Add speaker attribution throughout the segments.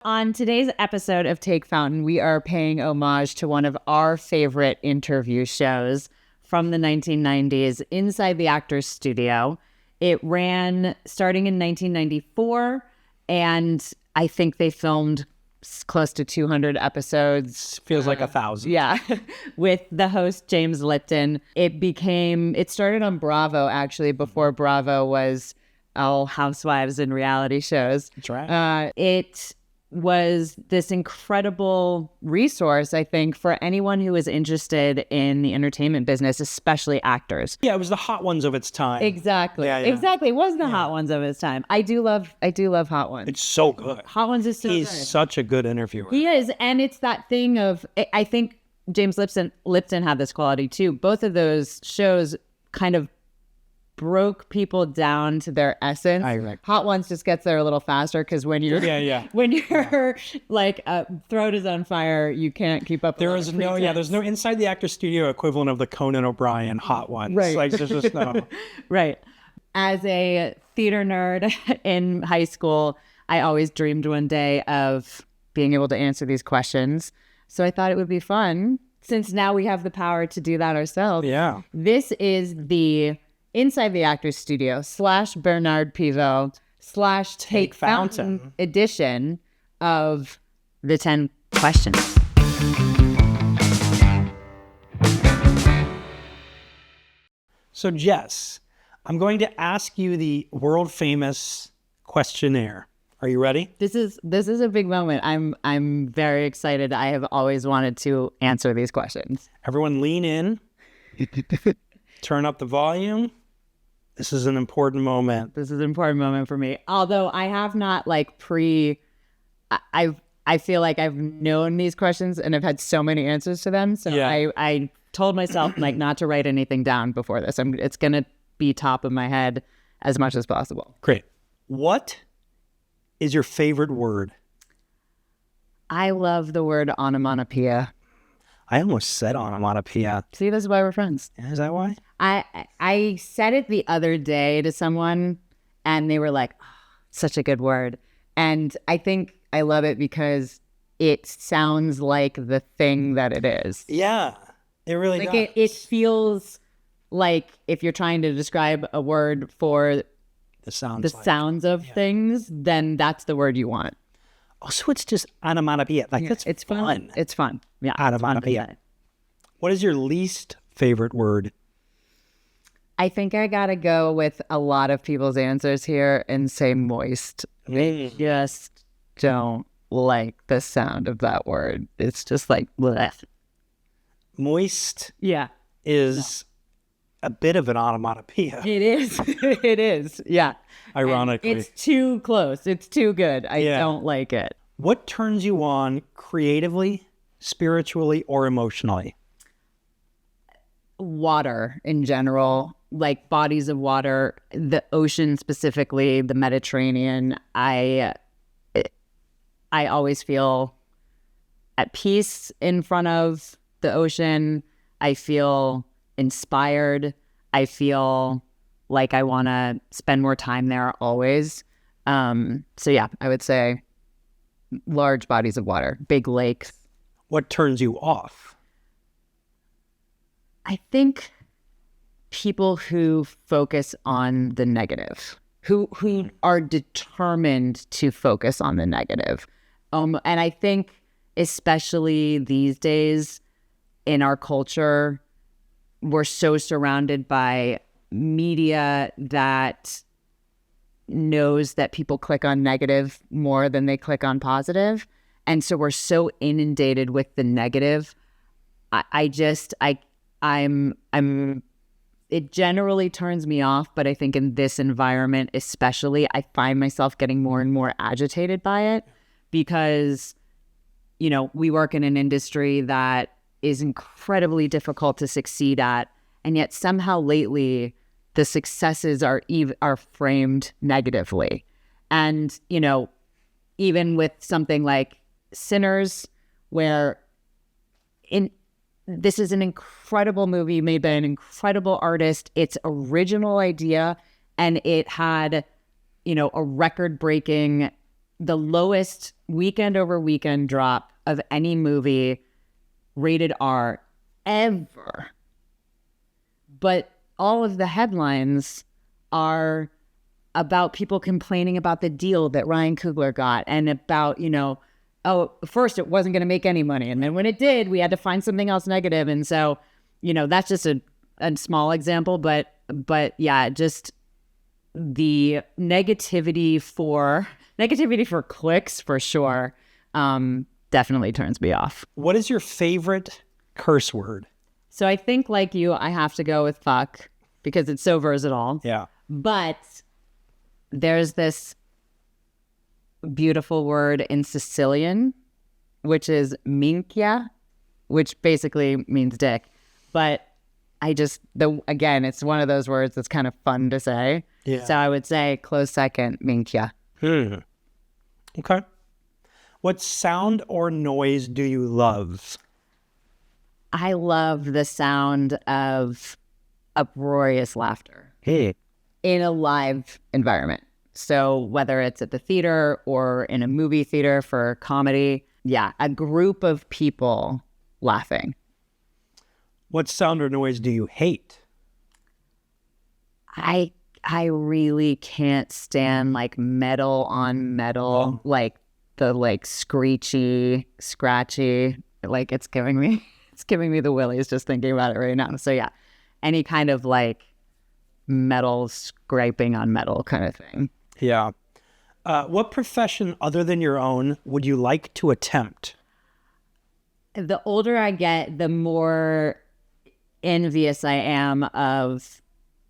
Speaker 1: On today's episode of Take Fountain, we are paying homage to one of our favorite interview shows from the 1990s, Inside the Actors Studio. It ran starting in 1994, and I think they filmed close to 200 episodes.
Speaker 2: Feels like 1,000.
Speaker 1: Yeah, with the host, James Lipton. It started on Bravo, actually, before Bravo was all housewives and reality shows.
Speaker 2: That's right.
Speaker 1: It was this incredible resource, I think, for anyone who is interested in the entertainment business, especially actors.
Speaker 2: Yeah, it was the hot ones of its time.
Speaker 1: Exactly.
Speaker 2: Yeah.
Speaker 1: Exactly. It was the hot ones of its time. I do love Hot Ones.
Speaker 2: It's so good.
Speaker 1: Hot Ones is so
Speaker 2: He's
Speaker 1: good.
Speaker 2: such a good interviewer.
Speaker 1: He is. And it's that thing of, I think James Lipton had this quality too. Both of those shows kind of broke people down to their essence. Hot Ones just gets there a little faster because when you're like throat is on fire, you can't keep up.
Speaker 2: There's no Inside the Actor Studio equivalent of the Conan O'Brien Hot Ones.
Speaker 1: Right.
Speaker 2: Like there's just no.
Speaker 1: Right. As a theater nerd in high school, I always dreamed one day of being able to answer these questions. So I thought it would be fun since now we have the power to do that ourselves.
Speaker 2: Yeah.
Speaker 1: This is the Inside the Actors Studio / Bernard Pivot / Take Fountain edition of the 10 questions.
Speaker 2: So Jess, I'm going to ask you the world famous questionnaire. Are you ready?
Speaker 1: This is a big moment. I'm very excited. I have always wanted to answer these questions.
Speaker 2: Everyone lean in. Turn up the volume. This is an important moment.
Speaker 1: This is an important moment for me. Although I have not I feel like I've known these questions and I've had so many answers to them. So yeah. I told myself not to write anything down before this. It's going to be top of my head as much as possible.
Speaker 2: Great. What is your favorite word?
Speaker 1: I love the word onomatopoeia.
Speaker 2: I almost said onomatopoeia.
Speaker 1: See, this is why we're friends.
Speaker 2: Is that why?
Speaker 1: I said it the other day to someone and they were like, oh, such a good word. And I think I love it because it sounds like the thing that it is.
Speaker 2: Yeah, it really does.
Speaker 1: It feels like if you're trying to describe a word for
Speaker 2: the sounds
Speaker 1: of things, then that's the word you want.
Speaker 2: Also, it's just onomatopoeia. It's fun.
Speaker 1: It's fun. Yeah.
Speaker 2: Onomatopoeia. What is your least favorite word?
Speaker 1: I think I got to go with a lot of people's answers here and say moist. They just don't like the sound of that word. It's just like, bleh.
Speaker 2: Moist
Speaker 1: is
Speaker 2: a bit of an onomatopoeia.
Speaker 1: It is. It is. Yeah.
Speaker 2: Ironically.
Speaker 1: And it's too close. It's too good. I don't like it.
Speaker 2: What turns you on creatively, spiritually, or emotionally?
Speaker 1: Water in general, like bodies of water, the ocean specifically, the Mediterranean. I always feel at peace in front of the ocean. I feel inspired. I feel like I want to spend more time there always. So yeah, I would say large bodies of water, big lakes.
Speaker 2: What turns you off?
Speaker 1: I think people who focus on the negative, who are determined to focus on the negative. And I think especially these days in our culture, we're so surrounded by media that knows that people click on negative more than they click on positive. And so we're so inundated with the negative. It generally turns me off, but I think in this environment especially, I find myself getting more and more agitated by it because, we work in an industry that is incredibly difficult to succeed at. And yet somehow lately, the successes are framed negatively. And, even with something like Sinners, where this is an incredible movie made by an incredible artist. It's original idea, and it had, a record-breaking the lowest weekend over weekend drop of any movie rated R ever. But all of the headlines are about people complaining about the deal that Ryan Coogler got and about, oh, first it wasn't going to make any money. And then when it did, we had to find something else negative. And so, that's just a small example. But yeah, just the negativity for clicks for sure definitely turns me off.
Speaker 2: What is your favorite curse word?
Speaker 1: So I think like you, I have to go with fuck because it's so versatile.
Speaker 2: Yeah.
Speaker 1: But there's this beautiful word in Sicilian, which is minchia, which basically means dick. But again, it's one of those words that's kind of fun to say.
Speaker 2: Yeah.
Speaker 1: So I would say close second, minchia.
Speaker 2: Okay. What sound or noise do you love?
Speaker 1: I love the sound of uproarious laughter in a live environment. So whether it's at the theater or in a movie theater for comedy, yeah, a group of people laughing.
Speaker 2: What sound or noise do you hate?
Speaker 1: I really can't stand like metal on metal, like the like screechy, scratchy, like it's giving me the willies just thinking about it right now. So yeah, any kind of like metal scraping on metal kind of thing.
Speaker 2: Yeah. What profession other than your own would you like to attempt?
Speaker 1: The older I get, the more envious I am of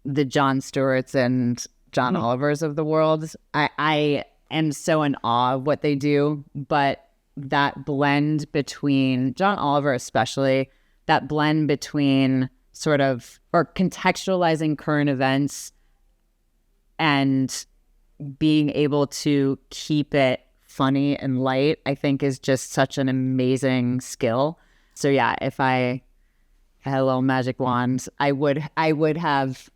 Speaker 1: the Jon Stewarts and John Olivers of the world. I am so in awe of what they do, but that blend between John Oliver, especially that blend between sort of or contextualizing current events and being able to keep it funny and light, I think is just such an amazing skill. So yeah, if I had a little magic wand, I would have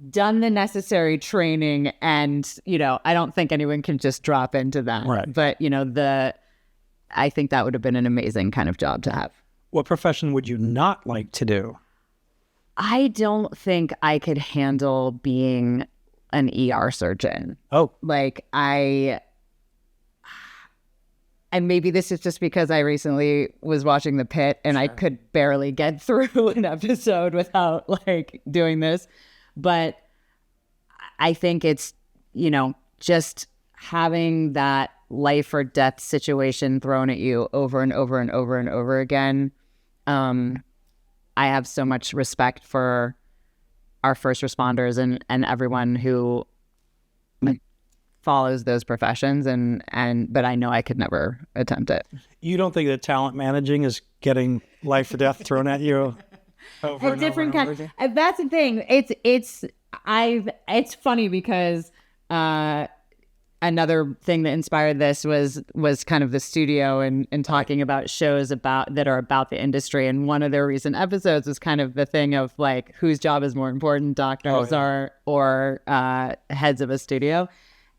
Speaker 1: done the necessary training, and I don't think anyone can just drop into that.
Speaker 2: Right.
Speaker 1: But I think that would have been an amazing kind of job to have.
Speaker 2: What profession would you not like to do?
Speaker 1: I don't think I could handle being an ER surgeon.
Speaker 2: Oh.
Speaker 1: Like and maybe this is just because I recently was watching The Pit and I could barely get through an episode without like doing this. But I think it's, just having that life or death situation thrown at you over and over and over and over again. I have so much respect for our first responders and everyone who follows those professions, but I know I could never attempt it.
Speaker 2: You don't think that talent managing is getting life or death thrown at you over
Speaker 1: a different kind? That's the thing. It's funny because another thing that inspired this was kind of the studio and talking about shows that are about the industry. And one of their recent episodes was kind of the thing of like, whose job is more important, doctors or heads of a studio.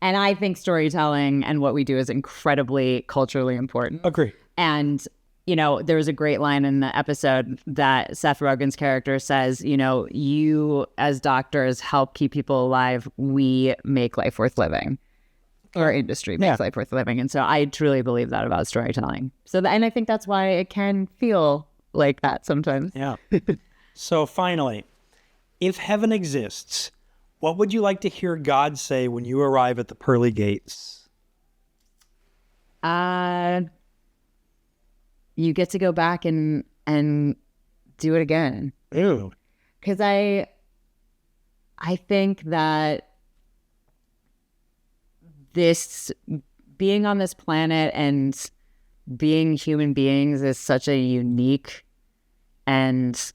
Speaker 1: And I think storytelling and what we do is incredibly culturally important.
Speaker 2: Agree.
Speaker 1: And, there was a great line in the episode that Seth Rogen's character says, you as doctors help keep people alive. We make life worth living. Our industry makes life worth living. And so I truly believe that about storytelling. And I think that's why it can feel like that sometimes.
Speaker 2: Yeah. So finally, if heaven exists, what would you like to hear God say when you arrive at the pearly gates?
Speaker 1: You get to go back and do it again.
Speaker 2: Ew.
Speaker 1: Because I think that this being on this planet and being human beings is such a unique and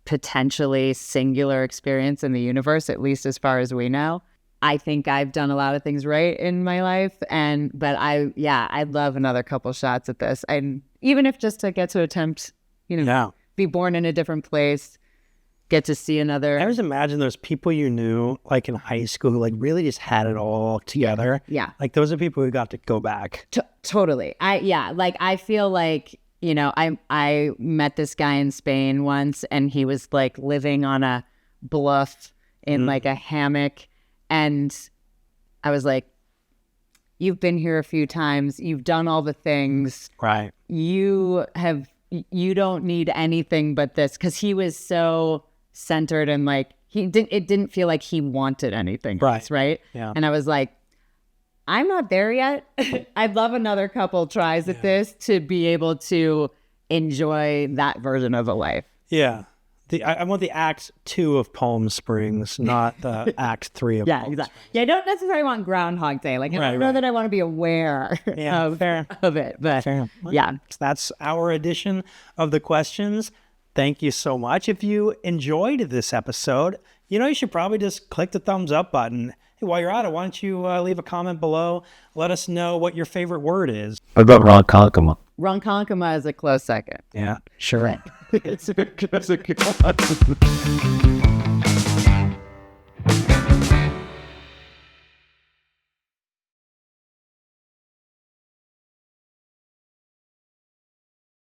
Speaker 1: potentially singular experience in the universe, at least as far as we know. I think I've done a lot of things right in my life, but I'd love another couple shots at this. And even if just to get to attempt, be born in a different place, get to see another.
Speaker 2: I always imagine those people you knew, like in high school, who like really just had it all together.
Speaker 1: Yeah.
Speaker 2: Like those are people who got to go back.
Speaker 1: Totally. I feel like, you know, I met this guy in Spain once, and he was like living on a bluff in like a hammock. And I was like, you've been here a few times. You've done all the things.
Speaker 2: Right.
Speaker 1: You don't need anything but this. Because he was so centered and like, it didn't feel like he wanted anything else, right?
Speaker 2: Yeah.
Speaker 1: And I was like, I'm not there yet. I'd love another couple tries at this to be able to enjoy that version of a life.
Speaker 2: Yeah. I want the Act 2 of Palm Springs, not the Act 3 of Palm
Speaker 1: Exactly. Yeah, I don't necessarily want Groundhog Day. Like, I don't know that I want to be aware of it. But yeah.
Speaker 2: That's our edition of the questions. Thank you so much. If you enjoyed this episode, you know, you should probably just click the thumbs up button. Hey, while you're at it, why don't you leave a comment below? Let us know what your favorite word is.
Speaker 3: What about ronkonkoma?
Speaker 1: Ronkonkoma is a close second.
Speaker 2: Yeah, sure.
Speaker 3: It's a good one.